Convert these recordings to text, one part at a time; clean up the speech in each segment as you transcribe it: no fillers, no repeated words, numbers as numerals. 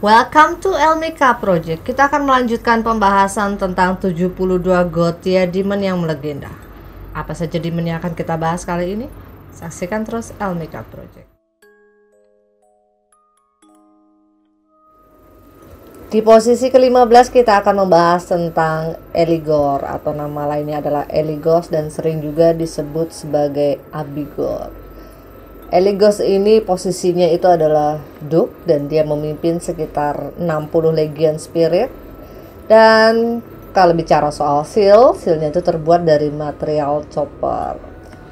Welcome to Elmika Project. Kita akan melanjutkan pembahasan tentang 72 Gothia Demon yang melegenda. Apa saja demon yang akan kita bahas kali ini? Saksikan terus Elmika Project. Di posisi ke-15 kita akan membahas tentang Eligor, atau nama lainnya adalah Eligos dan sering juga disebut sebagai Abigor. Eligos ini posisinya itu adalah Duke dan dia memimpin sekitar 60 Legion Spirit. Dan kalau bicara soal sealnya itu terbuat dari material chopper.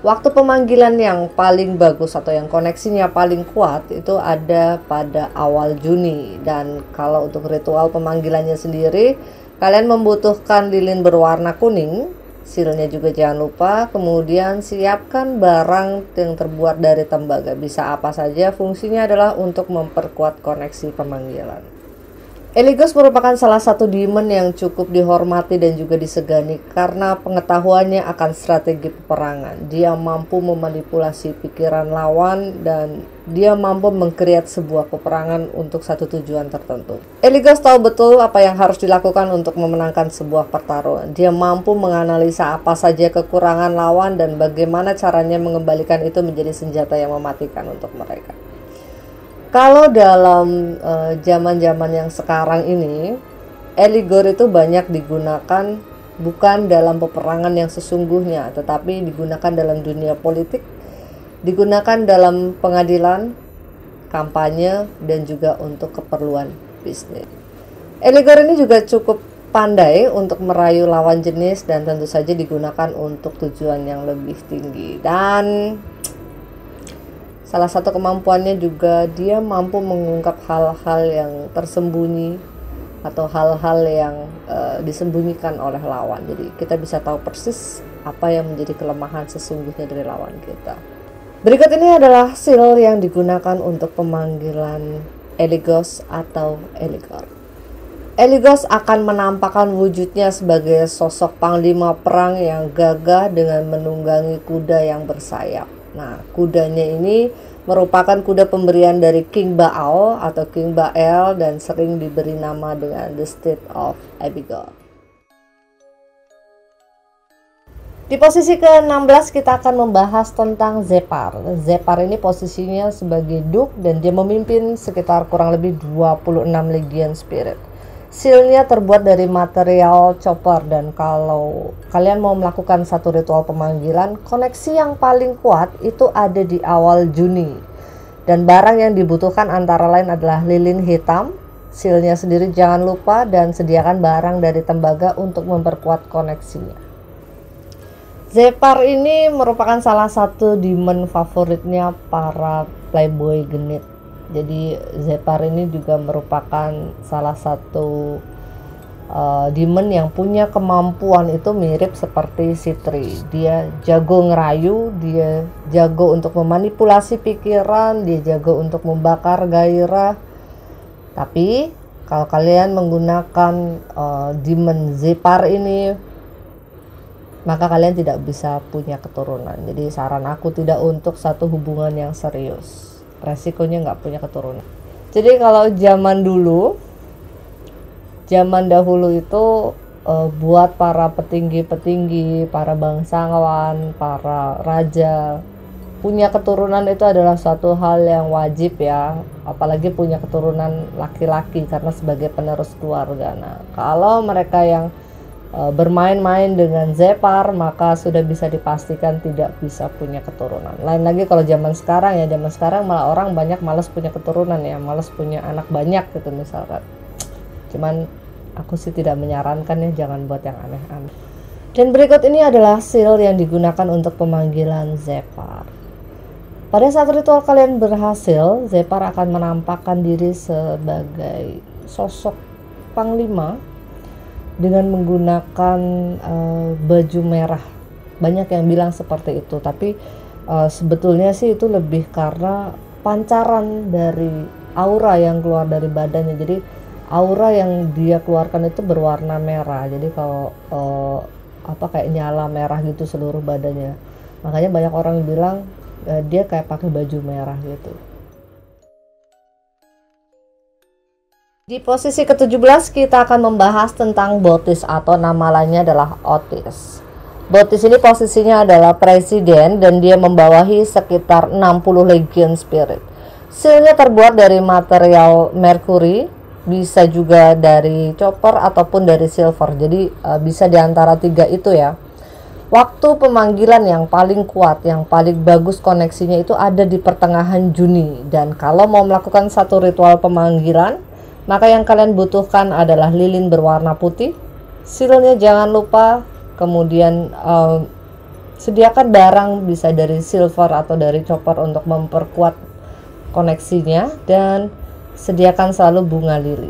Waktu pemanggilan yang paling bagus atau yang koneksinya paling kuat itu ada pada awal Juni. Dan kalau untuk ritual pemanggilannya sendiri, kalian membutuhkan lilin berwarna kuning. Sealnya juga jangan lupa. Kemudian siapkan barang yang terbuat dari tembaga. Bisa apa saja, fungsinya adalah untuk memperkuat koneksi pemanggilan. Eligos merupakan salah satu demon yang cukup dihormati dan juga disegani karena pengetahuannya akan strategi peperangan. Dia mampu memanipulasi pikiran lawan dan dia mampu mengkreat sebuah peperangan untuk satu tujuan tertentu. Eligos tahu betul apa yang harus dilakukan untuk memenangkan sebuah pertarungan. Dia mampu menganalisa apa saja kekurangan lawan dan bagaimana caranya mengembalikan itu menjadi senjata yang mematikan untuk mereka. Kalau dalam zaman-zaman yang sekarang ini, Eligor itu banyak digunakan bukan dalam peperangan yang sesungguhnya, tetapi digunakan dalam dunia politik, digunakan dalam pengadilan, kampanye, dan juga untuk keperluan bisnis. Eligor ini juga cukup pandai untuk merayu lawan jenis dan tentu saja digunakan untuk tujuan yang lebih tinggi. Dan salah satu kemampuannya juga dia mampu mengungkap hal-hal yang tersembunyi atau hal-hal yang disembunyikan oleh lawan. Jadi kita bisa tahu persis apa yang menjadi kelemahan sesungguhnya dari lawan kita. Berikut ini adalah seal yang digunakan untuk pemanggilan Eligos atau Eligor. Eligos akan menampakkan wujudnya sebagai sosok panglima perang yang gagah dengan menunggangi kuda yang bersayap. Nah, kudanya ini merupakan kuda pemberian dari King Baal atau King Baal dan sering diberi nama dengan The Steed of Abigor. Di posisi ke-16 kita akan membahas tentang Zepar. Zepar ini posisinya sebagai Duke dan dia memimpin sekitar kurang lebih 26 Legion Spirit. Sealnya terbuat dari material chopper dan kalau kalian mau melakukan satu ritual pemanggilan, koneksi yang paling kuat itu ada di awal Juni. Dan barang yang dibutuhkan antara lain adalah lilin hitam, sealnya sendiri jangan lupa, dan sediakan barang dari tembaga untuk memperkuat koneksinya. Zepar ini merupakan salah satu demon favoritnya para playboy genit. Jadi Zepar ini juga merupakan salah satu demon yang punya kemampuan itu mirip seperti Sitri. Dia jago ngerayu, dia jago untuk memanipulasi pikiran, dia jago untuk membakar gairah. Tapi kalau kalian menggunakan demon Zepar ini, maka kalian tidak bisa punya keturunan. Jadi saran aku tidak untuk satu hubungan yang serius. Resikonya nggak punya keturunan. Jadi kalau zaman dahulu itu buat para petinggi-petinggi, para bangsawan, para raja punya keturunan itu adalah suatu hal yang wajib ya, apalagi punya keturunan laki-laki karena sebagai penerus keluarga. Nah, kalau mereka yang bermain-main dengan Zepar maka sudah bisa dipastikan tidak bisa punya keturunan. Lain lagi kalau zaman sekarang ya, zaman sekarang malah orang banyak malas punya keturunan ya, malas punya anak banyak gitu misalkan. Cuman aku sih tidak menyarankan ya, jangan buat yang aneh-aneh. Dan berikut ini adalah seal yang digunakan untuk pemanggilan Zepar. Pada saat ritual kalian berhasil, Zepar akan menampakkan diri sebagai sosok panglima dengan menggunakan baju merah. Banyak yang bilang seperti itu, tapi sebetulnya sih itu lebih karena pancaran dari aura yang keluar dari badannya. Jadi aura yang dia keluarkan itu berwarna merah. Jadi kalau kayak nyala merah gitu seluruh badannya. Makanya banyak orang bilang dia kayak pakai baju merah gitu. Di posisi ke-17 kita akan membahas tentang Botis atau nama lainnya adalah Otis. Botis ini posisinya adalah presiden dan dia membawahi sekitar 60 Legion Spirit. Sealnya terbuat dari material mercury, bisa juga dari copper ataupun dari silver. Jadi bisa diantara tiga itu ya. Waktu pemanggilan yang paling kuat, yang paling bagus koneksinya itu ada di pertengahan Juni. Dan kalau mau melakukan satu ritual pemanggilan, maka yang kalian butuhkan adalah lilin berwarna putih. Sealnya jangan lupa, kemudian sediakan barang bisa dari silver atau dari copper untuk memperkuat koneksinya, dan sediakan selalu bunga lili.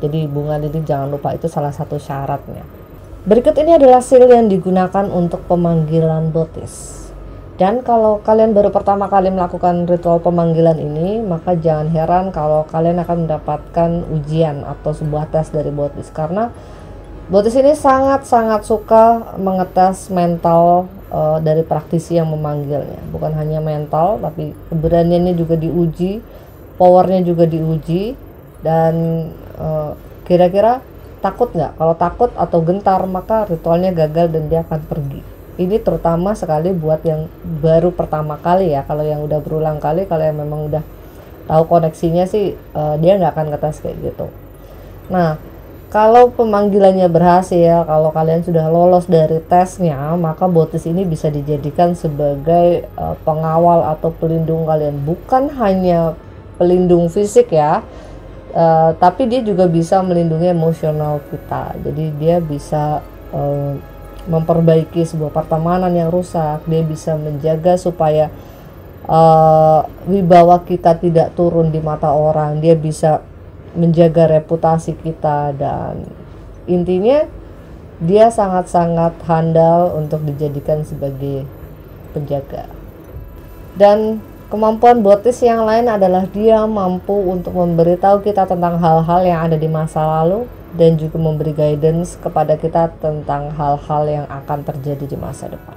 Jadi bunga lili jangan lupa, itu salah satu syaratnya. Berikut ini adalah seal yang digunakan untuk pemanggilan Botis. Dan kalau kalian baru pertama kali melakukan ritual pemanggilan ini, maka jangan heran kalau kalian akan mendapatkan ujian atau sebuah tes dari Botis, karena Botis ini sangat-sangat suka mengetes mental dari praktisi yang memanggilnya. Bukan hanya mental, tapi keberaniannya juga diuji, powernya juga diuji, dan kira-kira takut nggak? Kalau takut atau gentar, maka ritualnya gagal dan dia akan pergi. Ini terutama sekali buat yang baru pertama kali ya. Kalau yang udah berulang kali, kalau yang memang udah tahu koneksinya sih, dia nggak akan ngetes kayak gitu. Nah, kalau pemanggilannya berhasil, kalau kalian sudah lolos dari tesnya, maka Botis ini bisa dijadikan sebagai pengawal atau pelindung kalian. Bukan hanya pelindung fisik ya, tapi dia juga bisa melindungi emosional kita. Jadi dia bisa memperbaiki sebuah pertemanan yang rusak. Dia bisa menjaga supaya wibawa kita tidak turun di mata orang. Dia bisa menjaga reputasi kita, dan intinya dia sangat-sangat handal untuk dijadikan sebagai penjaga. Dan kemampuan Botis yang lain adalah dia mampu untuk memberitahu kita tentang hal-hal yang ada di masa lalu, dan juga memberi guidance kepada kita tentang hal-hal yang akan terjadi di masa depan.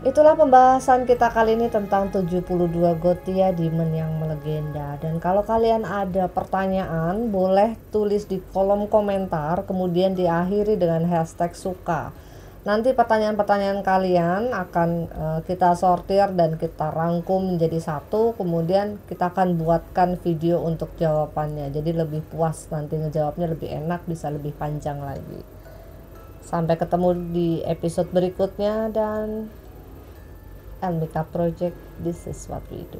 Itulah pembahasan kita kali ini tentang 72 Gothia Demon yang melegenda. Dan kalau kalian ada pertanyaan, boleh tulis di kolom komentar, kemudian diakhiri dengan hashtag suka. Nanti pertanyaan-pertanyaan kalian akan kita sortir dan kita rangkum menjadi satu, kemudian kita akan buatkan video untuk jawabannya. Jadi lebih puas nanti ngejawabnya, lebih enak, bisa lebih panjang lagi. Sampai ketemu di episode berikutnya, dan Elmika Project, this is what we do.